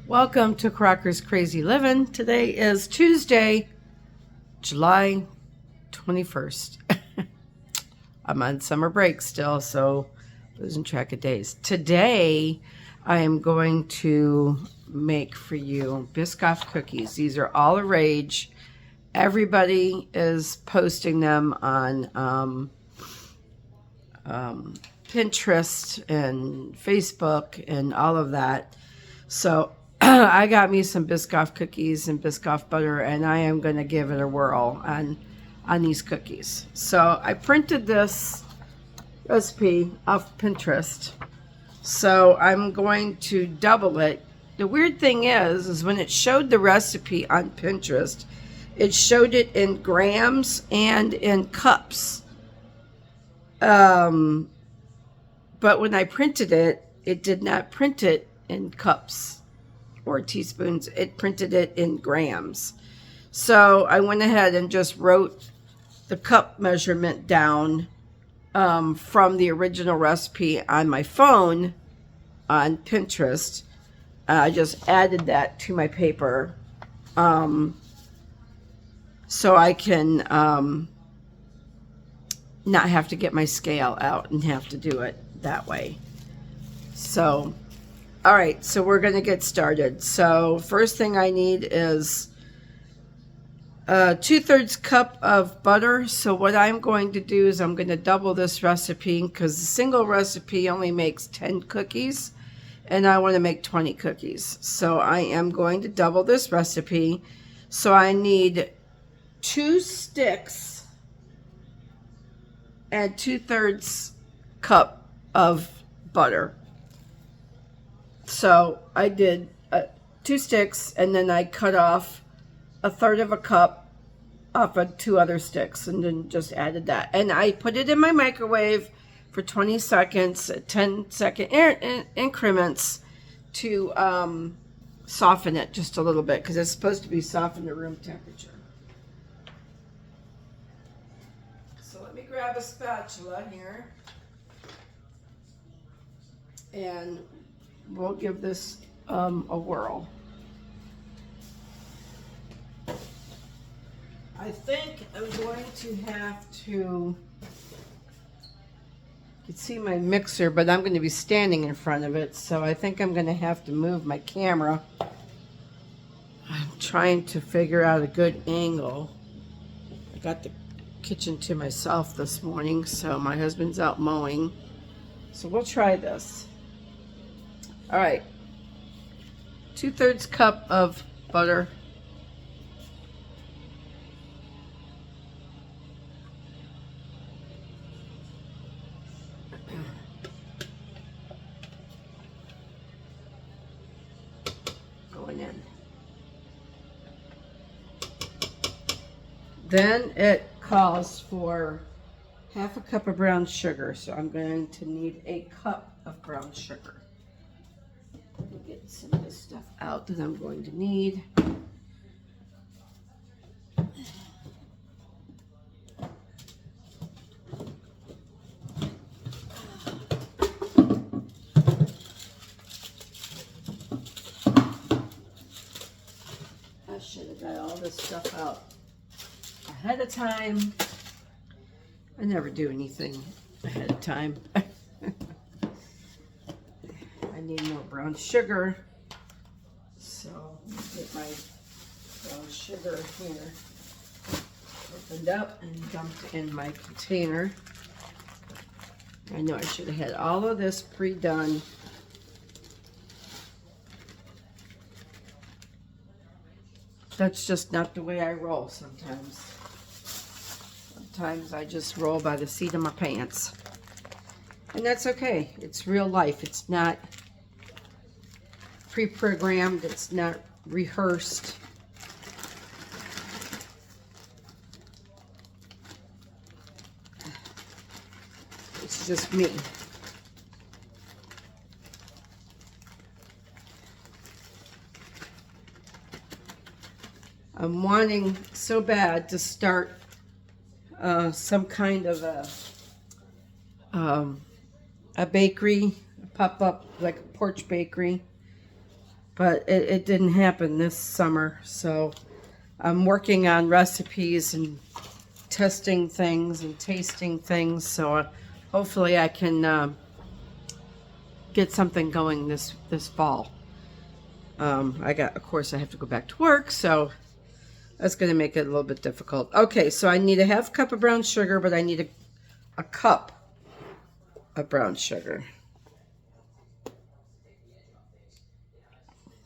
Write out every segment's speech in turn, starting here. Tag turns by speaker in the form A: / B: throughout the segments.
A: Welcome to Crocker's Crazy Living. Today is Tuesday, July 21st. I'm on summer break still, so losing track of days. Today, I am going to make for you Biscoff cookies. These are all the rage. Everybody is posting them on Pinterest and Facebook and all of that. So I got me some Biscoff cookies and Biscoff butter, and I am going to give it a whirl on these cookies. So I printed this recipe off Pinterest. So I'm going to double it. The weird thing is when it showed the recipe on Pinterest, it showed it in grams and in cups. But when I printed it, it did not print it in cups or teaspoons. It printed it in grams. So I went ahead and just wrote the cup measurement down from the original recipe on my phone on Pinterest. I just added that to my paper so I can not have to get my scale out and have to do it that way. So all right, so we're going to get started. So first thing I need is 2/3 cup of butter. So what I'm going to do is I'm going to double this recipe because the single recipe only makes 10 cookies and I want to make 20 cookies. So I am going to double this recipe. So I need 2 sticks and 2/3 cup of butter. So I did 2 sticks, and then I cut off 1/3 of a cup off of 2 other sticks, and then just added that. And I put it in my microwave for 20 seconds, 10-second increments to soften it just a little bit, because it's supposed to be softened to room temperature. So let me grab a spatula here, and we'll give this a whirl. I think I'm going to have to, you can see my mixer, but I'm going to be standing in front of it, so I think I'm going to have to move my camera. I'm trying to figure out a good angle. I got the kitchen to myself this morning, so my husband's out mowing. So we'll try this. All right, 2/3 cup of butter. Going in. Then it calls for 1/2 cup of brown sugar, so I'm going to need a cup of brown sugar. Get some of this stuff out that I'm going to need. I should have got all this stuff out ahead of time. I never do anything ahead of time. I need more brown sugar, so get my brown sugar here opened up and dumped in my container. I know I should have had all of this pre-done. That's just not the way I roll sometimes. Sometimes I just roll by the seat of my pants. And that's okay. It's real life. It's not pre-programmed. It's not rehearsed. It's just me. I'm wanting so bad to start some kind of a bakery, pop up like a porch bakery. but it didn't happen this summer. So I'm working on recipes and testing things and tasting things. So hopefully I can get something going this fall. Of course, I have to go back to work, so that's going to make it a little bit difficult. Okay, so I need a half cup of brown sugar, but I need a cup of brown sugar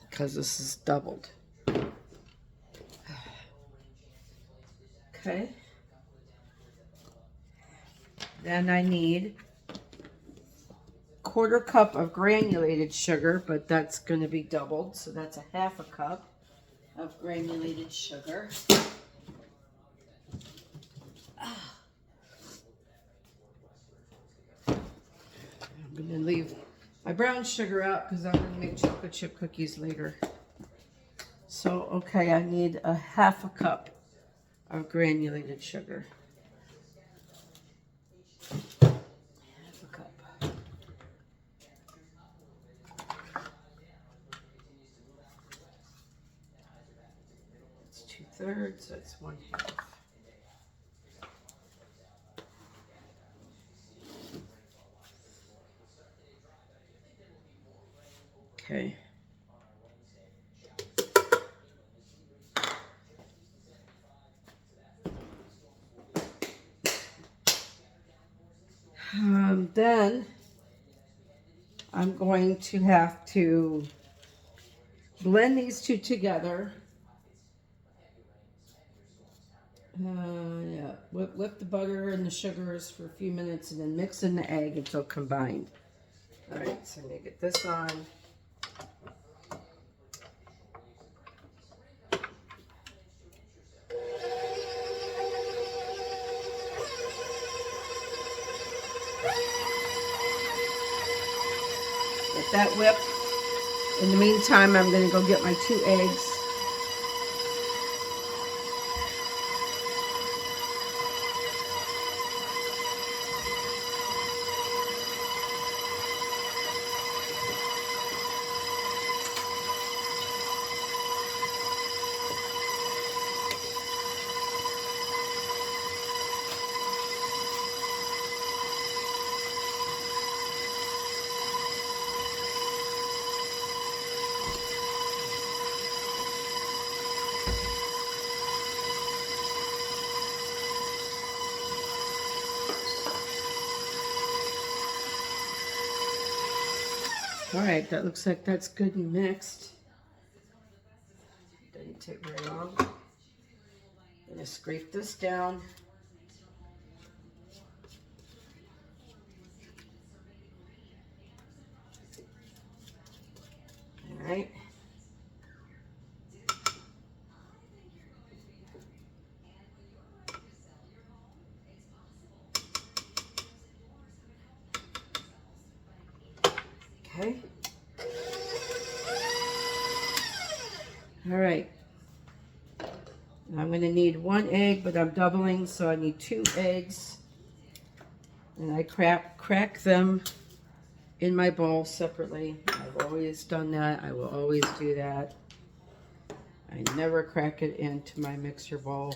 A: because this is doubled. Okay. Then I need quarter cup of granulated sugar, but that's going to be doubled, so that's a half a cup of granulated sugar. I'm going to leave my brown sugar out because I'm going to make chocolate chip cookies later. So, okay, I need a half a cup of granulated sugar. Half a cup. That's 2/3, that's 1/2. Okay. Then I'm going to have to blend these two together. Yeah, whip the butter and the sugars for a few minutes and then mix in the egg until combined. All right, so I'm going to get this on. Get that whipped. In the meantime, I'm going to go get my 2 eggs. All right, that looks like that's good and mixed. Didn't take very long. I'm going to scrape this down. All right. Okay. All right. I'm going to need 1 egg, but I'm doubling, so I need 2 eggs. And I crack them in my bowl separately. I've always done that. I will always do that. I never crack it into my mixer bowl.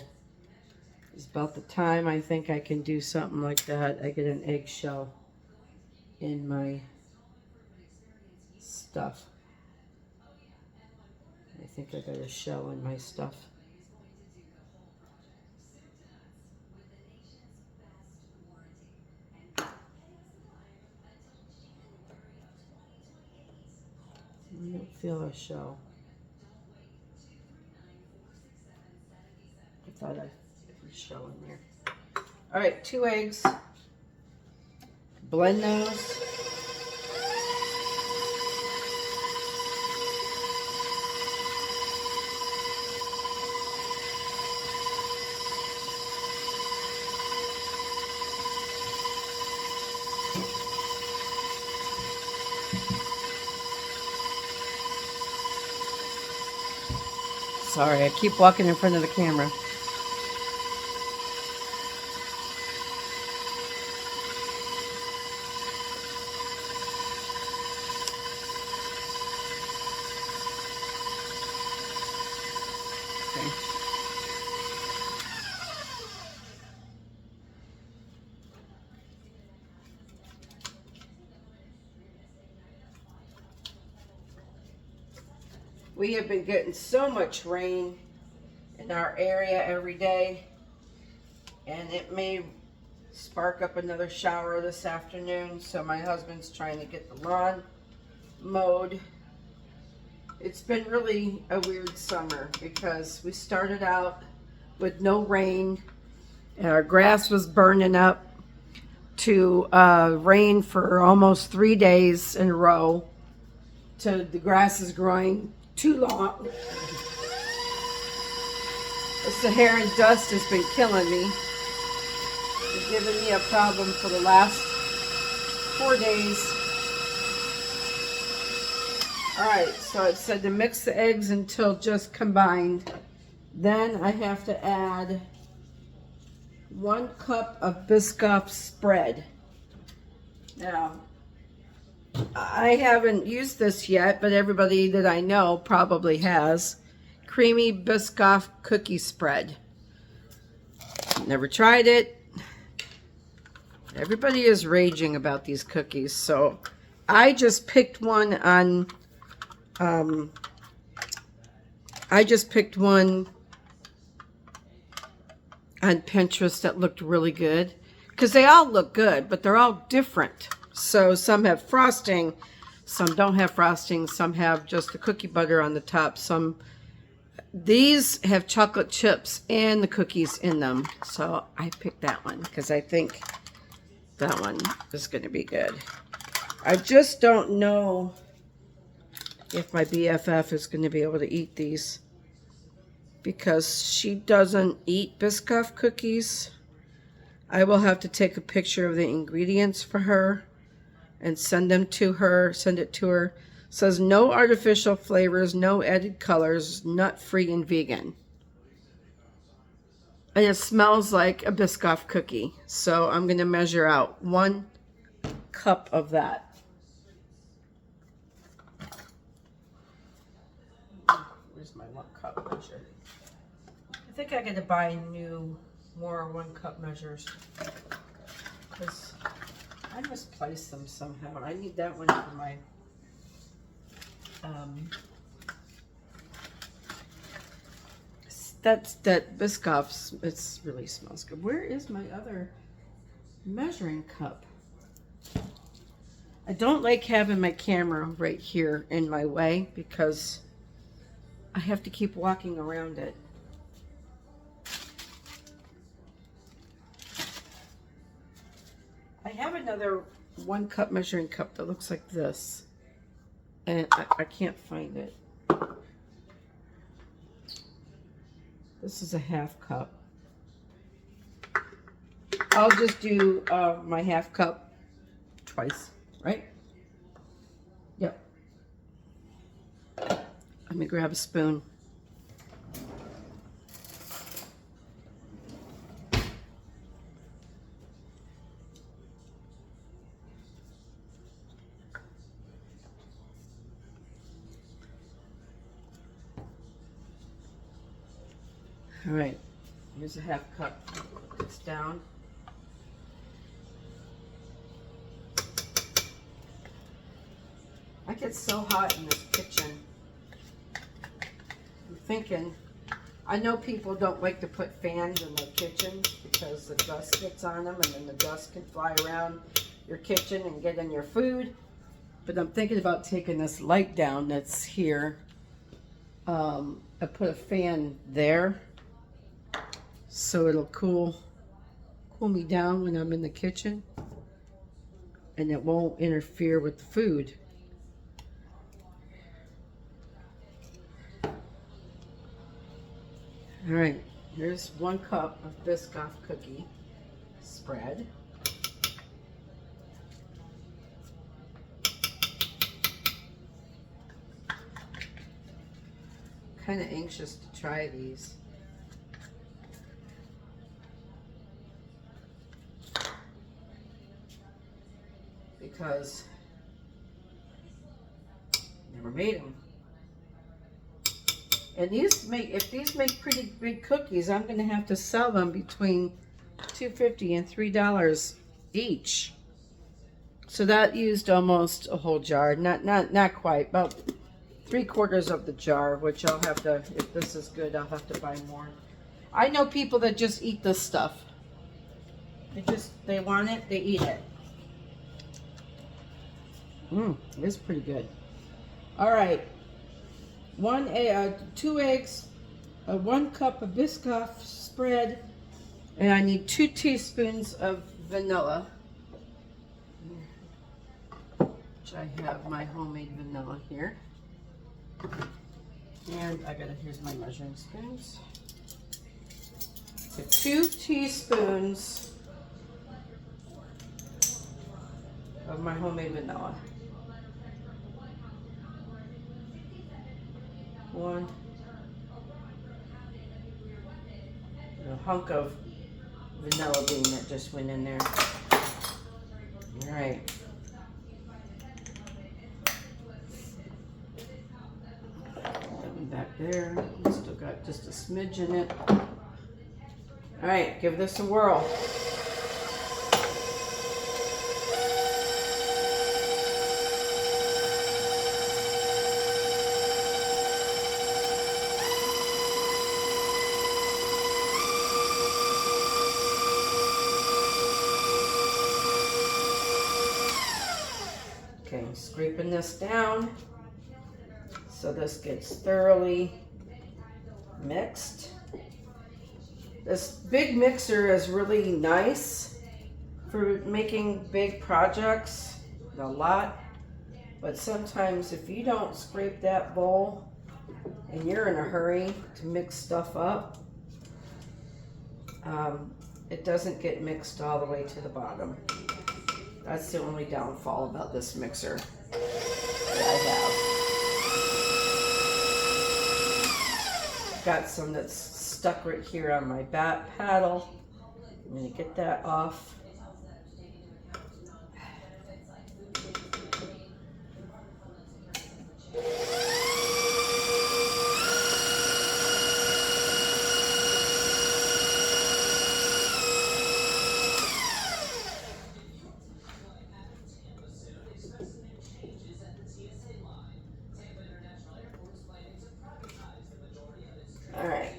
A: It's about the time I think I can do something like that, I get an eggshell in my stuff. I think I got a shell in my stuff. I don't feel a shell. I thought I had a shell in there. All right, 2 eggs. Blend those. Sorry, I keep walking in front of the camera. We have been getting so much rain in our area every day, and it may spark up another shower this afternoon, so my husband's trying to get the lawn mowed. It's been really a weird summer because we started out with no rain and our grass was burning up to rain for almost 3 days in a row to the grass is growing too long. The Saharan dust has been killing me. It's given me a problem for the last 4 days. Alright, so it said to mix the eggs until just combined. Then I have to add 1 cup of Biscoff spread. Now, I haven't used this yet, but everybody that I know probably has. Creamy Biscoff cookie spread. Never tried it. Everybody is raging about these cookies, so I just picked one on Pinterest that looked really good, because they all look good, but they're all different. So some have frosting, some don't have frosting, some have just the cookie butter on the top. These have chocolate chips and the cookies in them. So I picked that one because I think that one is going to be good. I just don't know if my BFF is going to be able to eat these, because she doesn't eat Biscoff cookies. I will have to take a picture of the ingredients for her and send it to her. It says no artificial flavors, no added colors, nut-free and vegan. And it smells like a Biscoff cookie. So I'm going to measure out 1 cup of that. Where's my 1 cup measure? I think I got to buy more 1 cup measures, because I misplaced them somehow. I need that one for my that Biscoff's. It really smells good. Where is my other measuring cup? I don't like having my camera right here in my way because I have to keep walking around it. I have another 1 cup measuring cup that looks like this, and I can't find it. This is a 1/2 cup. I'll just do my 1/2 cup twice, right? Yep. Let me grab a spoon. All right, here's a 1/2 cup. Put this down. I get so hot in this kitchen. I'm thinking, I know people don't like to put fans in their kitchen because the dust gets on them and then the dust can fly around your kitchen and get in your food. But I'm thinking about taking this light down that's here. I put a fan there, so it'll cool me down when I'm in the kitchen, and it won't interfere with the food. All right, here's 1 cup of Biscoff cookie spread. Kind of anxious to try these. Because never made them. And if these make pretty big cookies, I'm going to have to sell them between $2.50 and $3 each. So that used almost a whole jar, not quite, about 3/4 of the jar, which I'll have to, if this is good, I'll have to buy more. I know people that just eat this stuff. They want it, they eat it. It is pretty good. All right, 2 eggs, 1 cup of Biscoff spread, and I need 2 teaspoons of vanilla. Which I have my homemade vanilla here. And here's my measuring spoons. So 2 teaspoons of my homemade vanilla. 1. A hunk of vanilla bean that just went in there. All right. Back there, still got just a smidge in it. All right, give this a whirl. Okay, scraping this down so this gets thoroughly mixed. This big mixer is really nice for making big projects, a lot, but sometimes if you don't scrape that bowl and you're in a hurry to mix stuff up, it doesn't get mixed all the way to the bottom. That's the only downfall about this mixer that I have. Got some that's stuck right here on my bat paddle. I'm going to get that off. All right.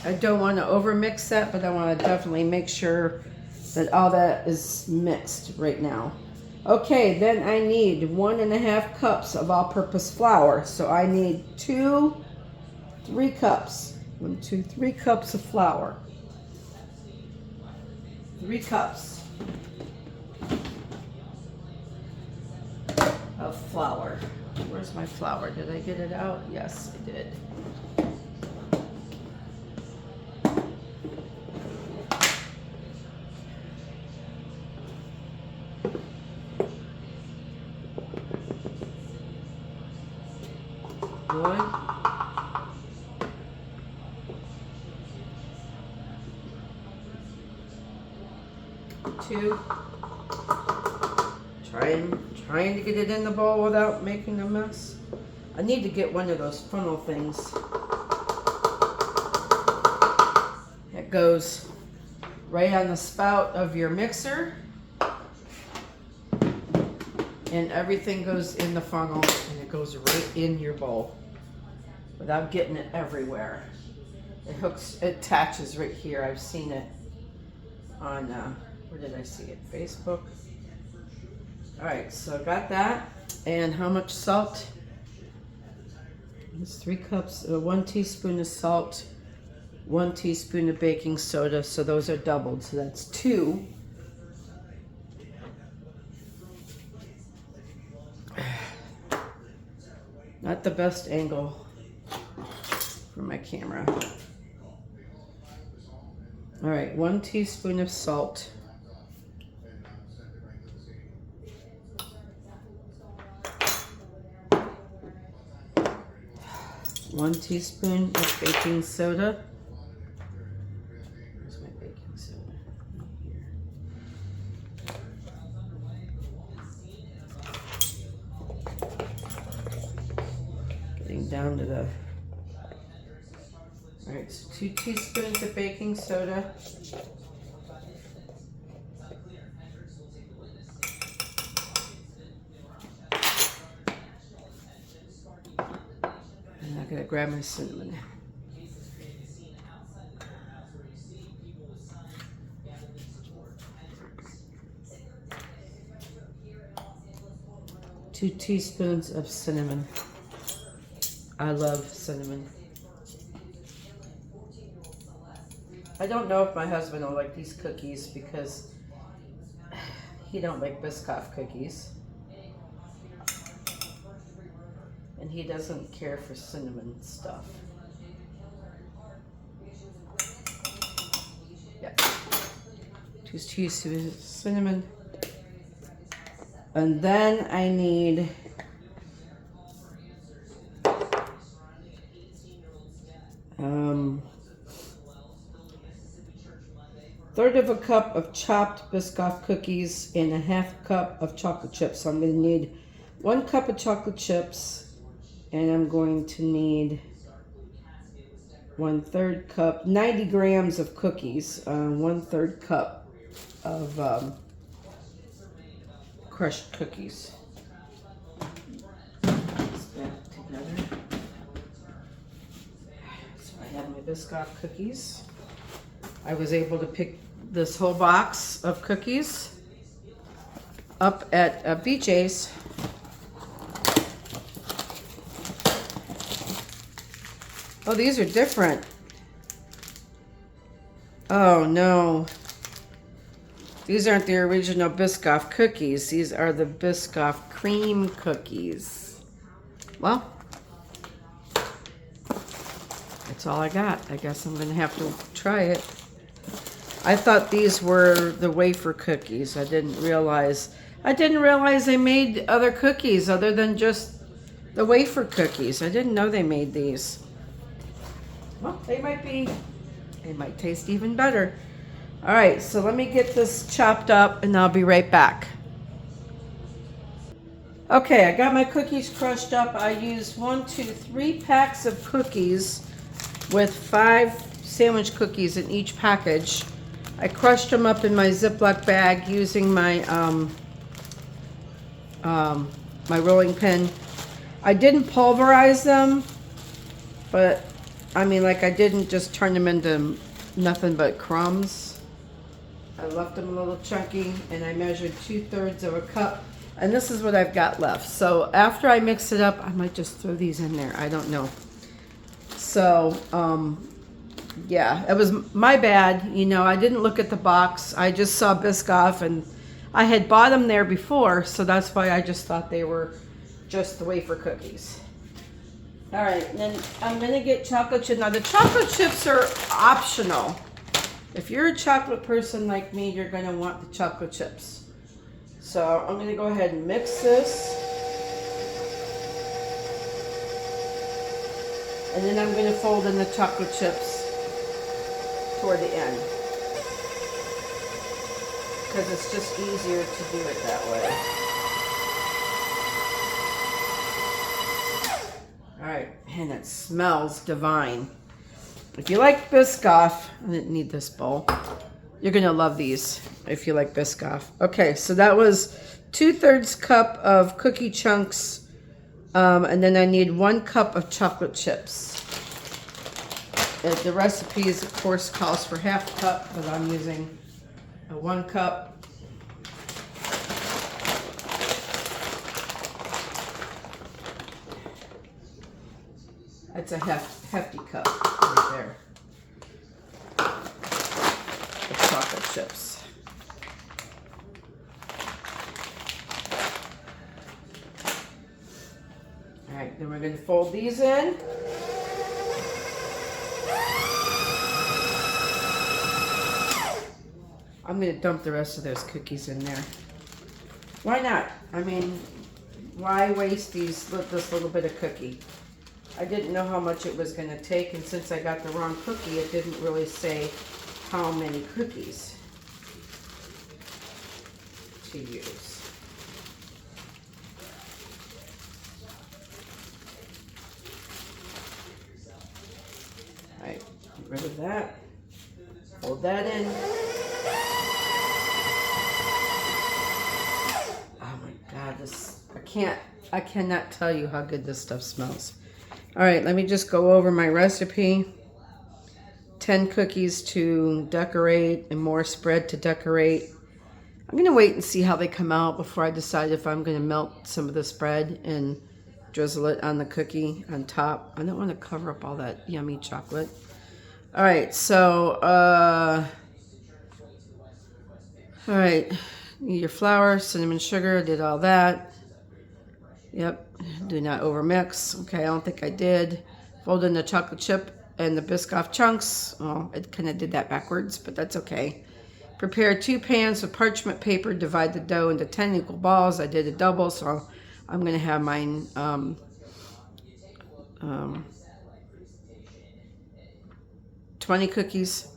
A: I don't want to over mix that, but I want to definitely make sure that all that is mixed right now. Okay, then I need 1.5 cups of all-purpose flour. So I need 3 cups. 1, 2, 3 cups of flour. 3 cups of flour. Where's my flour? Did I get it out? Yes, I did. One, 2. Trying to get it in the bowl without making a mess. I need to get one of those funnel things that goes right on the spout of your mixer, and everything goes in the funnel and it goes right in your bowl without getting it everywhere. It attaches right here. I've seen it on, where did I see it? Facebook. All right, so I got that. And how much salt? It's 3 cups, 1 teaspoon of salt, 1 teaspoon of baking soda. So those are doubled, so that's 2. Not the best angle for my camera. All right, 1 teaspoon of salt. 1 teaspoon of baking soda. Where's my baking soda? Right here. getting down to the... All right, so 2 teaspoons of baking soda. And I'm gonna grab my cinnamon. Two teaspoons of cinnamon. I love cinnamon. I don't know if my husband will like these cookies because he don't like Biscoff cookies. And he doesn't care for cinnamon stuff. Yeah. 2 teaspoons of cinnamon. And then I need third of a cup of chopped Biscoff cookies and a half cup of chocolate chips. So I'm going to need 1 cup of chocolate chips, and I'm going to need 1/3 cup, 90 grams of cookies, 1/3 cup of crushed cookies. Mix that together. So I have my Biscoff cookies. I was able to pick this whole box of cookies up at BJ's. Oh, these are different. Oh no. These aren't the original Biscoff cookies. These are the Biscoff cream cookies. Well, that's all I got. I guess I'm gonna have to try it. I thought these were the wafer cookies. I didn't realize they made other cookies other than just the wafer cookies. I didn't know they made these. Well, they might taste even better. All right, so let me get this chopped up and I'll be right back. Okay, I got my cookies crushed up. I used 3 packs of cookies with 5 sandwich cookies in each package. I crushed them up in my Ziploc bag using my my rolling pin. I didn't pulverize them, but I mean, like, I didn't just turn them into nothing but crumbs. I left them a little chunky, and I measured 2/3 of a cup, and this is what I've got left. So after I mix it up, I might just throw these in there. I don't know. So, yeah, it was my bad. You know, I didn't look at the box. I just saw Biscoff, and I had bought them there before, so that's why I just thought they were just the wafer cookies. All right, and then I'm gonna get chocolate chips. Now the chocolate chips are optional. If you're a chocolate person like me, you're gonna want the chocolate chips. So I'm gonna go ahead and mix this. And then I'm gonna fold in the chocolate chips toward the end. Because it's just easier to do it that way. All right, and it smells divine. If you like Biscoff, I didn't need this bowl. You're gonna love these if you like Biscoff. Okay, so that was 2/3 cup of cookie chunks, and then I need 1 cup of chocolate chips. The recipe, of course, calls for half a cup, but I'm using a 1 cup. That's a hefty cup right there of chocolate chips. All right, then we're going to fold these in. I'm going to dump the rest of those cookies in there. Why not? I mean, why waste this little bit of cookie? I didn't know how much it was going to take, and since I got the wrong cookie, it didn't really say how many cookies to use. right, get rid of that. Fold that in. Oh my God, I cannot tell you how good this stuff smells. All right, let me just go over my recipe. 10 cookies to decorate and more spread to decorate. I'm gonna wait and see how they come out before I decide if I'm gonna melt some of the spread and drizzle it on the cookie on top. I don't want to cover up all that yummy chocolate. All right, so all right, need your flour, cinnamon sugar, did all that. Yep, do not overmix. Okay, I don't think I did. Fold in the chocolate chip and the Biscoff chunks. Well, it kind of did that backwards, but that's okay. Prepare 2 pans of parchment paper. Divide the dough into 10 equal balls. I did a double, so I'm going to have mine 20 cookies.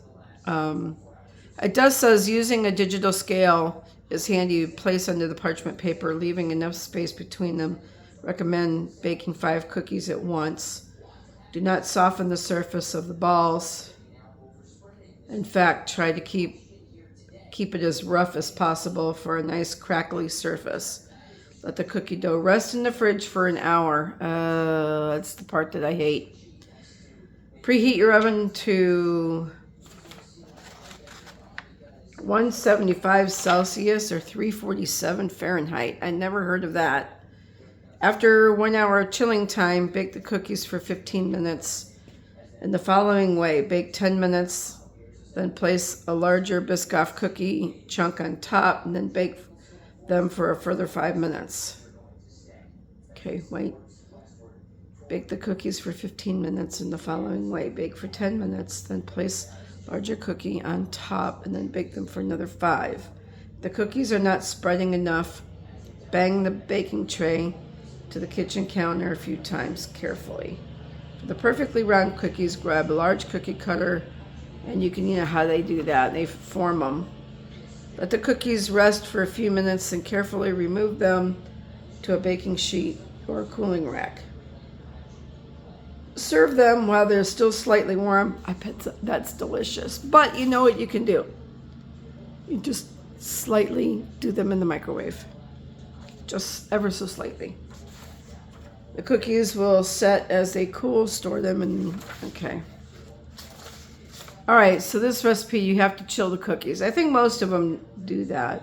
A: It does says using a digital scale is handy. Place under the parchment paper, leaving enough space between them. Recommend baking 5 cookies at once. Do not soften the surface of the balls. In fact, try to keep it as rough as possible for a nice crackly surface. Let the cookie dough rest in the fridge for an hour. That's the part that I hate. Preheat your oven to 175 Celsius or 347 Fahrenheit. I never heard of that. After 1 hour chilling time, bake the cookies for 15 minutes in the following way. Bake 10 minutes, then place a larger Biscoff cookie chunk on top, and then bake them for a further 5 minutes. Okay, wait. Bake the cookies for 15 minutes in the following way. Bake for 10 minutes, then place larger cookie on top, and then bake them for another 5. The cookies are not spreading enough. Bang the baking tray to the kitchen counter a few times carefully. For the perfectly round cookies, grab a large cookie cutter, and you know how they do that. They form them. Let the cookies rest for a few minutes and carefully remove them to a baking sheet or a cooling rack. Serve them while they're still slightly warm. I bet that's delicious. But you know what you can do? You just slightly do them in the microwave. Just ever so slightly. The cookies will set as they cool. Store them in, okay. All right, so this recipe, you have to chill the cookies. I think most of them do that.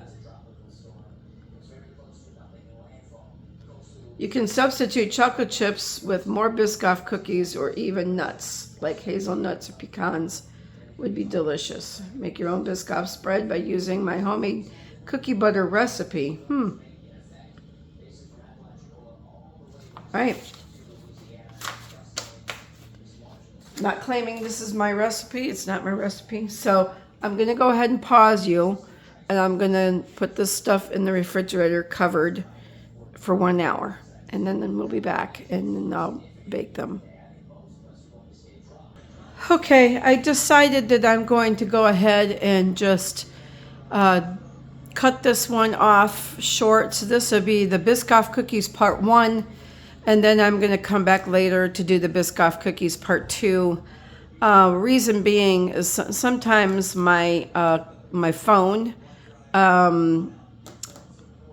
A: You can substitute chocolate chips with more Biscoff cookies or even nuts, like hazelnuts or pecans would be delicious. Make your own Biscoff spread by using my homemade cookie butter recipe. All right. Not claiming this is my recipe. It's not my recipe. So I'm going to go ahead and pause you, and I'm going to put this stuff in the refrigerator covered for 1 hour. And then we'll be back, and then I'll bake them. Okay, I decided that I'm going to go ahead and just cut this one off short. So this will be the Biscoff cookies part 1. And then I'm going to come back later to do the Biscoff cookies part 2. Reason being is sometimes my phone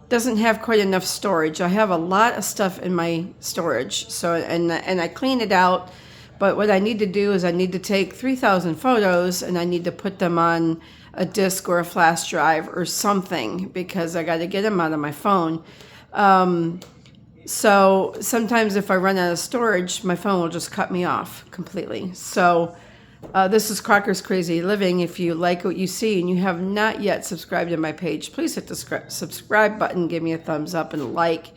A: doesn't have quite enough storage. I have a lot of stuff in my storage, so and I clean it out. But what I need to do is I need to take 3,000 photos and I need to put them on a disk or a flash drive or something because I got to get them out of my phone. So sometimes if I run out of storage, my phone will just cut me off completely. So this is Crocker's Crazy Living. If you like what you see and you have not yet subscribed to my page, please hit the subscribe button, give me a thumbs up and a like.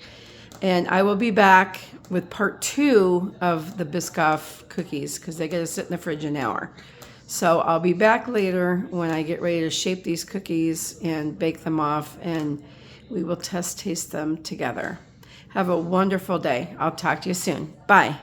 A: And I will be back with part 2 of the Biscoff cookies because they got to sit in the fridge an hour. So I'll be back later when I get ready to shape these cookies and bake them off, and we will taste them together. Have a wonderful day. I'll talk to you soon. Bye.